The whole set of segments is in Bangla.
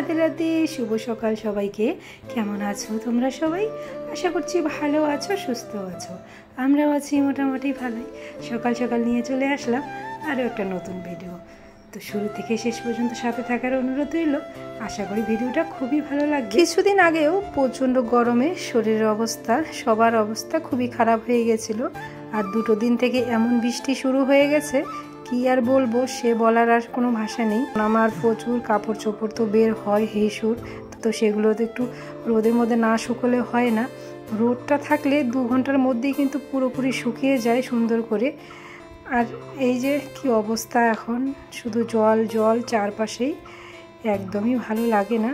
রাধে রাধে, শুভ সকাল সবাইকে। কেমন আছো তোমরা সবাই? আশা করছি ভালো আছো, সুস্থ আছো। আমরাও আছি মোটামুটি ভালোই। সকাল সকাল নিয়ে চলে আসলাম আরও একটা নতুন ভিডিও। তো শুরু থেকে শেষ পর্যন্ত সাথে থাকার অনুরোধ রইল। আশা করি ভিডিওটা খুবই ভালো লাগবে। কিছুদিন আগেও প্রচণ্ড গরমে শরীরের অবস্থা, সবার অবস্থা খুবই খারাপ হয়ে গেছিলো। আর দুটো দিন থেকে এমন বৃষ্টি শুরু হয়ে গেছে, কি আর বলবো, সে বলার আর কোনো ভাষা নেই। আমার প্রচুর কাপড় চোপড় তো বের হয় হেসুর, তো সেগুলো তো একটু রোদের মধ্যে না শুকোলে হয় না। রোদটা থাকলে 2 ঘন্টার মধ্যেই কিন্তু পুরোপুরি শুকিয়ে যায় সুন্দর করে। আর এই যে কি অবস্থা এখন, শুধু জল জল চারপাশেই, একদমই ভালো লাগে না।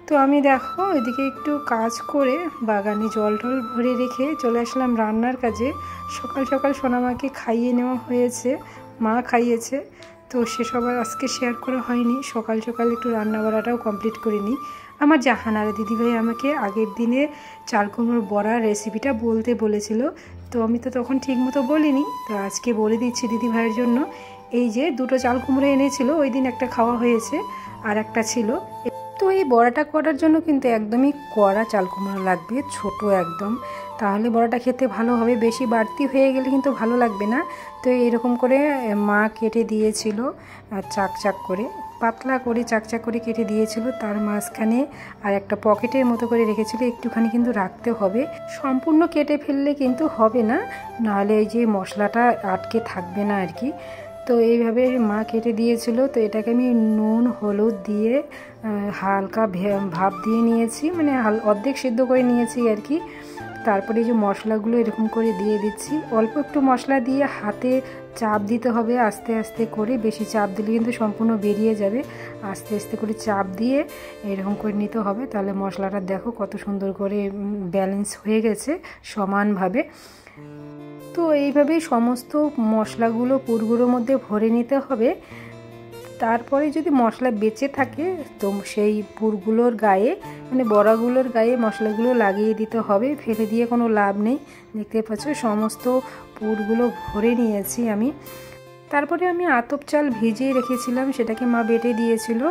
তো আমি দেখো এদিকে একটু কাজ করে বাগানে জল টল ভরে রেখে চলে আসলাম রান্নার কাজে। সকাল সকাল সোনামাকে খাইয়ে নেওয়া হয়েছে, মা খাইয়েছে, তো সেসব আজকে শেয়ার করা হয়নি। সকাল সকাল একটু রান্না বাড়াটাও কমপ্লিট করে নিই। আমার জাহানার দিদিভাই আমাকে আগের দিনে চাল কুমড়োর বড়ার রেসিপিটা বলতে বলেছিল, তো আমি তো তখন ঠিকমতো বলিনি, তো আজকে বলে দিচ্ছি দিদিভাইয়ের জন্য। এই যে 2টো চাল কুমড়ো এনেছিল, ওই দিন একটা খাওয়া হয়েছে, আর একটা ছিল। তো এই বড়াটা করার জন্য কিন্তু একদমই কড়া চাল কুমড়ো লাগবে, ছোট একদম, তাহলে বড়াটা খেতে ভালো হবে। বেশি বাড়তি হয়ে গেলে কিন্তু ভালো লাগবে না। তো এরকম করে মা কেটে দিয়েছিল, চাক করে পাতলা করে চাক করে কেটে দিয়েছিল। তার মাঝখানে আর একটা পকেটের মতো করে রেখেছিল, একটুখানি কিন্তু রাখতে হবে। সম্পূর্ণ কেটে ফেললে কিন্তু হবে না, নাহলে এই যে মশলাটা আটকে থাকবে না আর কি। তো এইভাবে মা কেটে দিয়েছিল। তো এটাকে আমি নুন হলুদ দিয়ে হালকা ভাপ দিয়ে নিয়েছি, মানে অর্ধেক সিদ্ধ করে নিয়েছি আর কি। তারপরে এই যে মশলাগুলো এরকম করে দিয়ে দিচ্ছি। অল্প একটু মশলা দিয়ে হাতে চাপ দিতে হবে আস্তে আস্তে করে, বেশি চাপ দিলে কিন্তু সম্পূর্ণ বেরিয়ে যাবে। আস্তে আস্তে করে চাপ দিয়ে এরকম করে নিতে হবে, তাহলে মশলাটা দেখো কত সুন্দর করে ব্যালেন্স হয়ে গেছে সমানভাবে। তো এইভাবেই সমস্ত মশলাগুলো পুরগুলোর মধ্যে ভরে নিতে হবে। তারপরে যদি মশলা বেঁচে থাকে তো সেই পুরগুলোর গায়ে, মানে বড়াগুলোর গায়ে মশলাগুলো লাগিয়ে দিতে হবে, ফেলে দিয়ে কোনো লাভ নেই। দেখতে পাচ্ছ সমস্ত পুরগুলো ভরে নিয়েছি আমি। তারপরে আমি আতপ চাল ভিজিয়ে রেখেছিলাম, সেটাকে মা বেটে দিয়েছিল।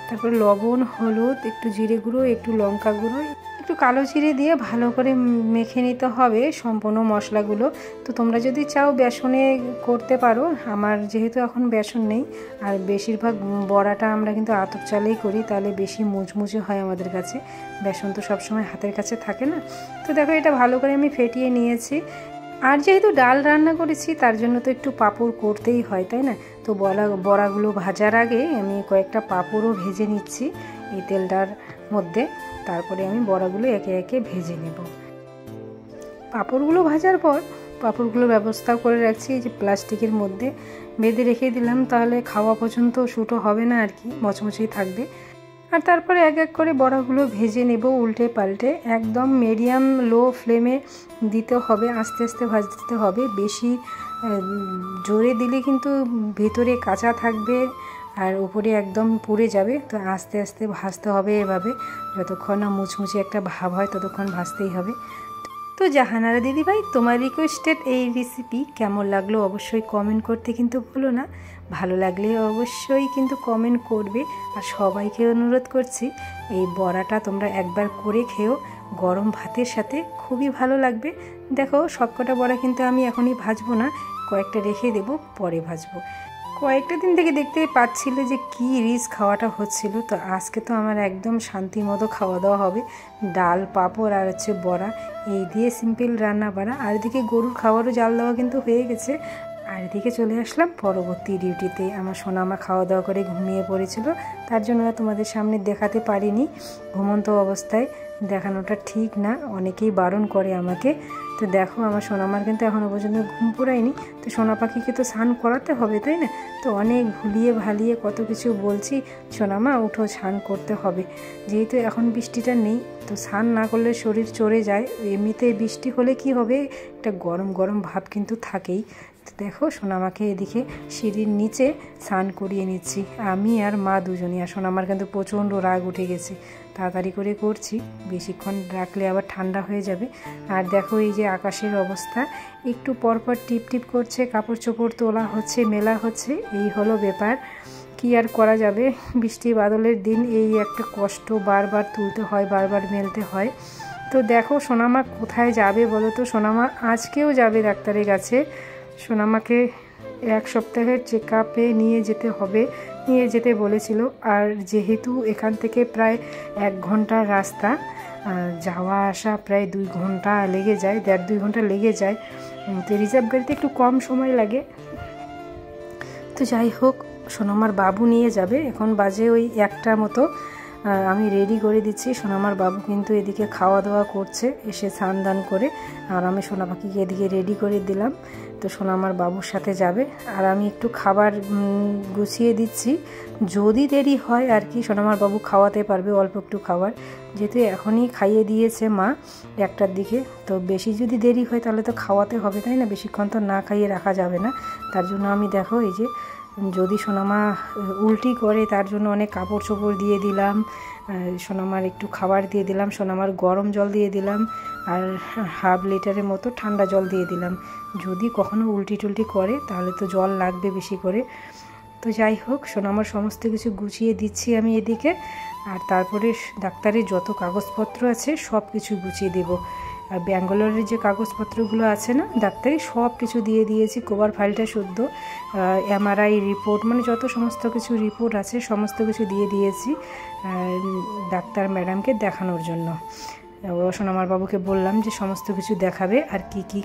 তারপরে লবণ হলুদ একটু জিরে গুঁড়ো একটু লঙ্কা গুঁড়ো একটু কালো জিরে দিয়ে ভালো করে মেখে নিতে হবে সম্পূর্ণ মশলাগুলো। তো তোমরা যদি চাও বেসনে করতে পারো, আমার যেহেতু এখন বেসন নেই, আর বেশিরভাগ বড়াটা আমরা কিন্তু আতপ চালেই করি, তাহলে বেশি মুচমুচে হয় আমাদের কাছে। বেসন তো সবসময় হাতের কাছে থাকে না। তো দেখো এটা ভালো করে আমি ফেটিয়ে নিয়েছি। আর যেহেতু ডাল রান্না করেছি তার জন্য তো একটু পাঁপড় করতেই হয়, তাই না? তো বড়াগুলো ভাজার আগে আমি কয়েকটা পাঁপড়ও ভেজে নিচ্ছি এই তেলটার মধ্যে। তারপরে আমি বড়াগুলো একে একে ভেজে নেব। পাঁপড়গুলো ভাজার পর পাঁপড়গুলো ব্যবস্থা করে রাখছি এই যে প্লাস্টিকের মধ্যে বেঁধে রেখে দিলাম, তাহলে খাওয়া পর্যন্ত শুটো হবে না আর কি, মচমচেই থাকবে। আর তারপরে এক এক করে বড়াগুলো ভেজে নেব উল্টে পাল্টে, একদম মিডিয়াম লো ফ্লেমে দিতে হবে, আস্তে আস্তে ভাজতে হবে। বেশি জোরে দিলে কিন্তু ভেতরে কাঁচা থাকবে আর উপরে একদম পুড়ে যাবে। তো আস্তে আস্তে ভাজতে হবে এভাবে, যতক্ষণ না মুচমুচে একটা ভাব হয় ততক্ষণ ভাজতেই হবে। তো জাহানারা দিদিভাই, তোমার রিকোয়েস্টেড এই রেসিপি কেমন লাগলো অবশ্যই কমেন্ট করতে কিন্তু ভুলো না। ভালো লাগলে অবশ্যই কিন্তু কমেন্ট করবে। আর সবাইকে অনুরোধ করছি এই বড়াটা তোমরা একবার করে খেও, গরম ভাতের সাথে খুবই ভালো লাগবে। দেখো সবকটা বড়া কিন্তু আমি এখনই ভাজবো না, কয়েকটা রেখে দেবো, পরে ভাজবো। কয়েকটা দিন থেকে দেখতে পাচ্ছিলে যে কি রিচ খাওয়াটা হচ্ছিল। তো আজকে তো আমার একদম শান্তি মতো খাওয়া দাওয়া হবে। ডাল পাঁপড় আর হচ্ছে বড়া, এই দিয়ে সিম্পল রান্না বাড়া। আর এদিকে গরুর খাবারও জাল দেওয়া কিন্তু হয়ে গেছে। আর এদিকে চলে আসলাম পরবর্তী ডিউটিতে। আমার সোনামা খাওয়া দাওয়া করে ঘুমিয়ে পড়েছিল, তার জন্য তোমাদের সামনে দেখাতে পারিনি। ঘুমন্ত অবস্থায় দেখানোটা ঠিক না, অনেকেই বারণ করে আমাকে। তো দেখো আমার সোনামার কিন্তু এখনও পর্যন্ত ঘুম পুরায়নি। তো সোনা পাখিকে তো স্নান করাতে হবে, তাই না? তো অনেক ভুলিয়ে ভালিয়ে কত কিছু বলছি, সোনামা উঠো স্নান করতে হবে। যেহেতু এখন বৃষ্টিটা নেই, তো স্নান না করলে শরীর চড়ে যায়। এমনিতে বৃষ্টি হলে কি হবে, একটা গরম গরম ভাব কিন্তু থাকেই। তো দেখো সোনামাকে এদিকে সিঁড়ির নিচে স্নান করিয়ে নিচ্ছি আমি আর মা দুজনই। আর সোনামার কিন্তু প্রচণ্ড রাগ উঠে গেছে, তাড়াতাড়ি করে করছি, বেশিক্ষণ রাখলে আবার ঠান্ডা হয়ে যাবে। আর দেখো এই যে আকাশের অবস্থা, একটু পরপর টিপ টিপ করছে, কাপড় চোপড় তোলা হচ্ছে, মেলা হচ্ছে, এই হলো ব্যাপার। কি আর করা যাবে, বৃষ্টি বাদলের দিন এই একটা কষ্ট, বারবার তুলতে হয়, বারবার মেলতে হয়। তো দেখো সোনামা কোথায় যাবে বলো তো। সোনামা আজকেও যাবে ডাক্তারের কাছে। সোনামাকে 1 সপ্তাহের চেক আপে নিয়ে যেতে হবে, নিয়ে যেতে বলেছিল। আর যেহেতু এখান থেকে প্রায় 1 ঘন্টার রাস্তা, যাওয়া আসা প্রায় 2 ঘন্টা লেগে যায়, 1.5-2 ঘন্টা লেগে যায়। তো রিজার্ভ গাড়িতে একটু কম সময় লাগে। তো যাই হোক, সোনামার বাবু নিয়ে যাবে। এখন বাজে ওই 1টা মতো। আমি রেডি করে দিচ্ছি। সোনামার বাবু কিন্তু এদিকে খাওয়া দাওয়া করছে, এসে স্নান দান করে। আর আমি সোনা পাখিকে এদিকে রেডি করে দিলাম। তো সোনামার বাবুর সাথে যাবে। আর আমি একটু খাবার গুছিয়ে দিচ্ছি, যদি দেরি হয় আর কি সোনামার বাবু খাওয়াতে পারবে অল্প একটু খাবার, যেহেতু এখনই খাইয়ে দিয়েছে মা 1টার দিকে। তো বেশি যদি দেরি হয় তাহলে তো খাওয়াতে হবে, তাই না? বেশিক্ষণ তো না খাইয়ে রাখা যাবে না। তার জন্য আমি দেখো এই যে, যদি সোনামা উল্টি করে তার জন্য অনেক কাপড় চোপড় দিয়ে দিলাম, সোনামার একটু খাবার দিয়ে দিলাম, সোনামার গরম জল দিয়ে দিলাম, আর 1/2 লিটারের মতো ঠান্ডা জল দিয়ে দিলাম। যদি কখনো উল্টি টুলটি করে তাহলে তো জল লাগবে বেশি করে। তো যাই হোক, সোনামার সমস্ত কিছু গুছিয়ে দিচ্ছি আমি এদিকে। আর তারপরে ডাক্তারের যত কাগজপত্র আছে সব কিছু গুছিয়ে দেবো। আর ব্যাঙ্গালোরের যে কাগজপত্রগুলো আছে না ডাক্তারি, সব কিছু দিয়ে দিয়েছি, কভার ফাইলটা শুদ্ধ, MRI রিপোর্ট, মানে যত সমস্ত কিছু রিপোর্ট আছে সমস্ত কিছু দিয়ে দিয়েছি ডাক্তার ম্যাডামকে দেখানোর জন্য। সোনামার বাবুকে বললাম যে সমস্ত কিছু দেখাবে, আর কি কি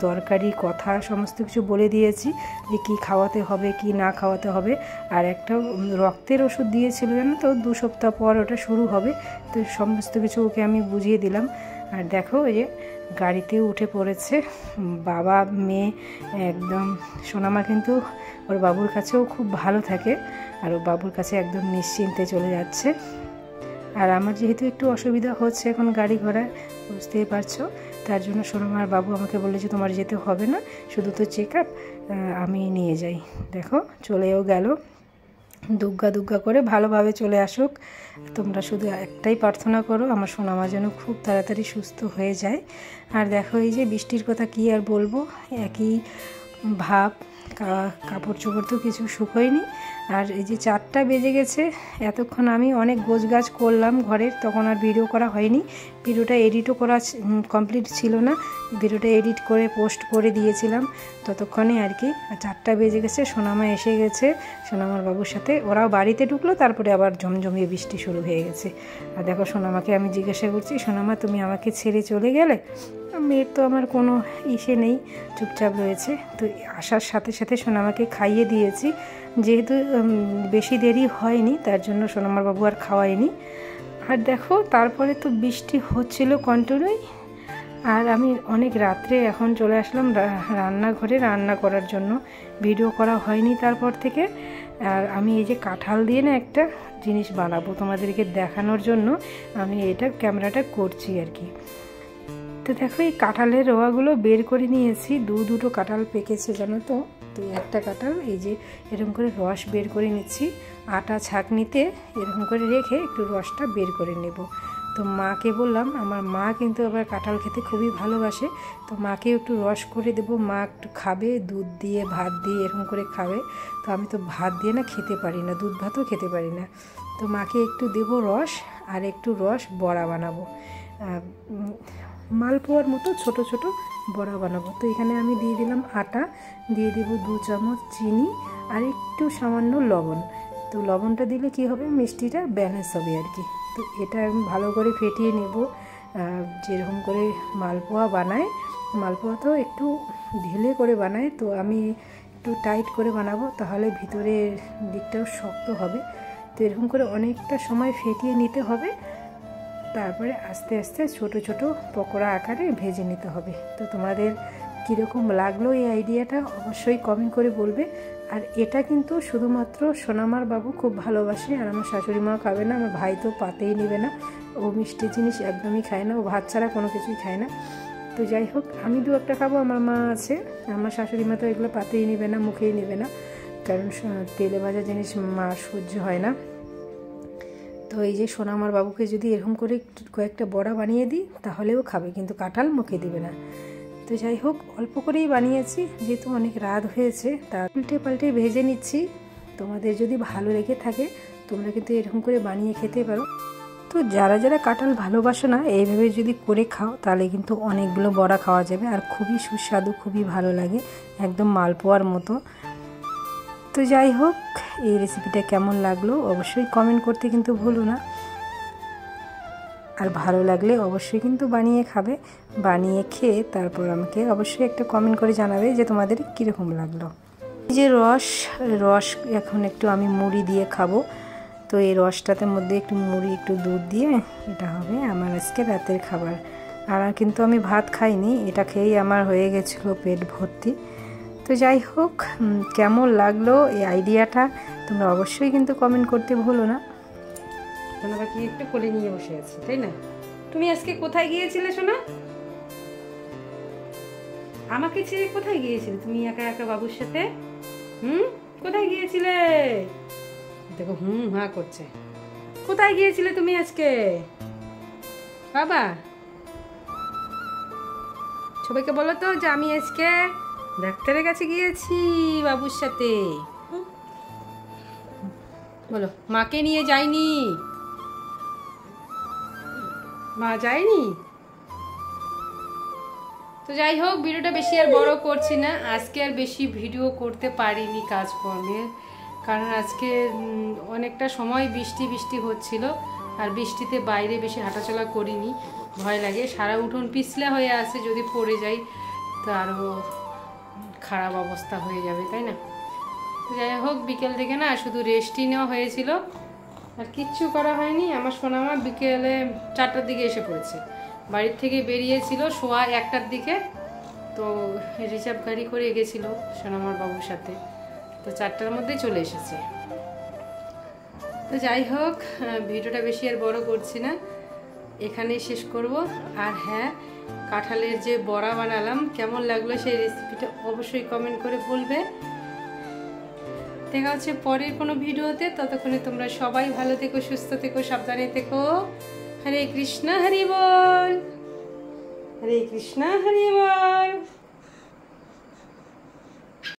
দরকারি কথা সমস্ত কিছু বলে দিয়েছি, যে কি খাওয়াতে হবে কি না খাওয়াতে হবে। আর একটা রক্তের ওষুধ দিয়েছিল জানো তো, 2 সপ্তাহ পর ওটা শুরু হবে। তো সমস্ত কিছু ওকে আমি বুঝিয়ে দিলাম। আর দেখো এই যে গাড়িতেও উঠে পড়েছে বাবা মেয়ে একদম। সোনামা কিন্তু ওর বাবুর কাছেও খুব ভালো থাকে, আর ওর বাবুর কাছে একদম নিশ্চিন্তে চলে যাচ্ছে। আর আমার যেহেতু একটু অসুবিধা হচ্ছে এখন গাড়ি ঘোড়ায়, বুঝতেই পারছো, তার জন্য সোনামার বাবু আমাকে বললে যে তোমার যেতে হবে না, শুধু তো চেক আপ, আমি নিয়ে যাই। দেখো চলেও গেল, দুগ্গা দুগ্গা করে ভালোভাবে চলে আসুক। তোমরা শুধু একটাই প্রার্থনা করো, আমার সোনামা যেন খুব তাড়াতাড়ি সুস্থ হয়ে যায়। আর দেখো এই যে বৃষ্টির কথা কি আর বলবো, একই ভাব, কাপড় চোপড় তো কিছু শুকোয়নি। আর এই যে 4টা বেজে গেছে, এতক্ষণ আমি অনেক গোছগাছ করলাম ঘরের, তখন আর ভিডিও করা হয়নি। ভিডিওটা এডিটও করা কমপ্লিট ছিল না, ভিডিওটা এডিট করে পোস্ট করে দিয়েছিলাম ততক্ষণে আর কি। 4টা বেজে গেছে, সোনামা এসে গেছে সোনামার বাবুর সাথে, ওরাও বাড়িতে ঢুকলো, তারপরে আবার ঝমঝমিয়ে বৃষ্টি শুরু হয়ে গেছে। আর দেখো সোনামাকে আমি জিজ্ঞাসা করছি, সোনামা তুমি আমাকে ছেড়ে চলে গেলে? মেয়ের তো আমার কোনো ইসে নেই, চুপচাপ রয়েছে। তো আসার সাথে সাথে সোনামাকে খাইয়ে দিয়েছি, যেহেতু বেশি দেরি হয়নি তার জন্য সোনামার বাবু আর খাওয়ায়নি। আর দেখো তারপরে তো বৃষ্টি হচ্ছিল কন্টিনিউই। আর আমি অনেক রাত্রে এখন চলে আসলাম রান্নাঘরে রান্না করার জন্য, ভিডিও করা হয়নি তারপর থেকে। আর আমি এই যে কাঁঠাল দিয়ে না একটা জিনিস বানাবো তোমাদেরকে দেখানোর জন্য আমি এটা ক্যামেরাটা করছি আর কি। তো দেখো এই কাঁঠালের রোয়াগুলো বের করে নিয়েছি, দুটো কাঁঠাল পেকেছে জানো তো। তো একটা কাঁঠাল এই যে এরকম করে রস বের করে নিচ্ছি, আটা ছাঁকনিতে এরকম করে রেখে একটু রসটা বের করে নেব। তো মাকে বললাম, আমার মা কিন্তু আবার কাঁঠাল খেতে খুবই ভালোবাসে, তো মাকে একটু রস করে দেবো, মা একটু খাবে, দুধ দিয়ে ভাত দিয়ে এরকম করে খাবে। তো আমি তো ভাত দিয়ে না খেতে পারি না, দুধ ভাতও খেতে পারি না। তো মাকে একটু দেবো রস, আর একটু রস বড়া বানাবো, মালপোয়ার মতো ছোট ছোট বড়া বানাবো। তো এখানে আমি দিয়ে দিলাম আটা, দিয়ে দেবো 2 চামচ চিনি, আর একটু সামান্য লবণ। তো লবণটা দিলে কি হবে, মিষ্টিটা ব্যালেন্স হবে আর কি। তো এটা আমি ভালো করে ফেটিয়ে নেব, যেরকম করে মালপোয়া বানায়, মালপোয়া তো একটু ঢিলে করে বানায়, তো আমি একটু টাইট করে বানাবো, তাহলে ভিতরের দিকটাও শক্ত হবে। তো এরকম করে অনেকটা সময় ফেটিয়ে নিতে হবে, তারপরে আস্তে আস্তে ছোট ছোট পকোড়া আকারে ভেজে নিতে হবে। তো তোমাদের কীরকম লাগলো এই আইডিয়াটা অবশ্যই কমেন্ট করে বলবে। আর এটা কিন্তু শুধুমাত্র সোনামার বাবু খুব ভালোবাসে, আর আমার শাশুড়ি মাও খাবে না, আমার ভাই তো পাতেই নেবে না, ও মিষ্টি জিনিস একদমই খায় না, ও ভাত ছাড়া কোনো কিছুই খায় না। তো যাই হোক, আমি 2-1টা খাবো, আমার মা আছে, আমার শাশুড়ি মা তো এগুলো পাতেই নেবে না, মুখেই নেবে না, কারণ তেলে ভাজা জিনিস মা সহ্য হয় না। তো এই যে সোনামার বাবুকে যদি এরকম করে কয়েকটা বড়া বানিয়ে দিই তাহলেও খাবে, কিন্তু কাঁঠাল মুখে দিবে না। তো যাই হোক, অল্প করেই বানিয়েছি, যেহেতু অনেক রাত হয়েছে, তা উল্টে পাল্টে ভেজে নিচ্ছি। তোমাদের যদি ভালো লেগে থাকে তোমরা কিন্তু এরকম করে বানিয়ে খেতে পারো। তো যারা যারা কাঁঠাল ভালোবাসো না, এইভাবে যদি করে খাও তাহলে কিন্তু অনেকগুলো বড়া খাওয়া যাবে, আর খুবই সুস্বাদু, খুবই ভালো লাগে, একদম মালপোয়ার মতো। তো যাই হোক, এই রেসিপিটা কেমন লাগলো অবশ্যই কমেন্ট করতে কিন্তু ভুলো না, আর ভালো লাগলে অবশ্যই কিন্তু বানিয়ে খাবে। বানিয়ে খেয়ে তারপর আমাকে অবশ্যই একটা কমেন্ট করে জানাবে যে তোমাদের কীরকম লাগলো। এই যে রস এখন একটু আমি মুড়ি দিয়ে খাবো, তো এই রসটাতে মধ্যে একটু মুড়ি, একটু দুধ দিয়ে, এটা হবে আমার আজকে রাতের খাবার। আর কিন্তু আমি ভাত খাইনি, এটা খেয়েই আমার হয়ে গেছিলো পেট ভর্তি। তো যাই হোক, কেমন লাগলো এই আইডিয়াটা তোমরা অবশ্যই কিন্তু কমেন্ট করতে ভুলো না। সোনা পাখি একটু কোলে নিয়ে বসে আছে, তাই না? তুমি আজকে কোথায় গিয়েছিলে সোনা? আমাকে ছেড়ে কোথায় গিয়েছিলে তুমি একা একা বাবুর সাথে? কোথায় গিয়েছিলে? দেখো হা করছে। কোথায় গিয়েছিলে তুমি আজকে বাবা? সবাইকে বলো তো যে আমি আজকে ডাক্তারের কাছে গিয়েছি বাবুর সাথে। বলো, মাকে নিয়ে যাইনি? মা যায়নি? তো যাই হোক, ভিডিওটা বেশি আর বড় করছি না, আজকে আর বেশি ভিডিও করতে পারিনি কাজকর্মের, কারণ আজকে অনেকটা সময় বৃষ্টি হচ্ছিল, আর বৃষ্টিতে বাইরে বেশি হাঁটাচলা করিনি, ভয় লাগে, সারা উঠোন পিছলা হয়ে আছে, যদি পড়ে যাই তো আরও খারাপ অবস্থা হয়ে যাবে, তাই না? তো যাই হোক, বিকেল থেকে না শুধু রেস্টই নেওয়া হয়েছিল, আর কিচ্ছু করা হয়নি। আমার সোনামা বিকেলে 4টার দিকে এসে পড়েছে, বাড়ির থেকে বেরিয়েছিল 1:15টার দিকে, তো রিজার্ভ গাড়ি করে গেছিল সোনামার বাবুর সাথে, তো 4টার মধ্যে চলে এসেছে। তো যাই হোক, ভিডিওটা বেশি আর বড় করছি না, এখানেই শেষ করব। আর হ্যাঁ, কাঁঠালের যে বড়া বানালাম কেমন লাগলো সেই রেসিপিটা অবশ্যই কমেন্ট করে বলবে। দেখা হচ্ছে পরের কোনো ভিডিওতে, ততক্ষণে তোমরা সবাই ভালো থেকো, সুস্থ থেকো, সাবধানে থেকো। হরে কৃষ্ণ হরি বল, হরে কৃষ্ণ হরি বল।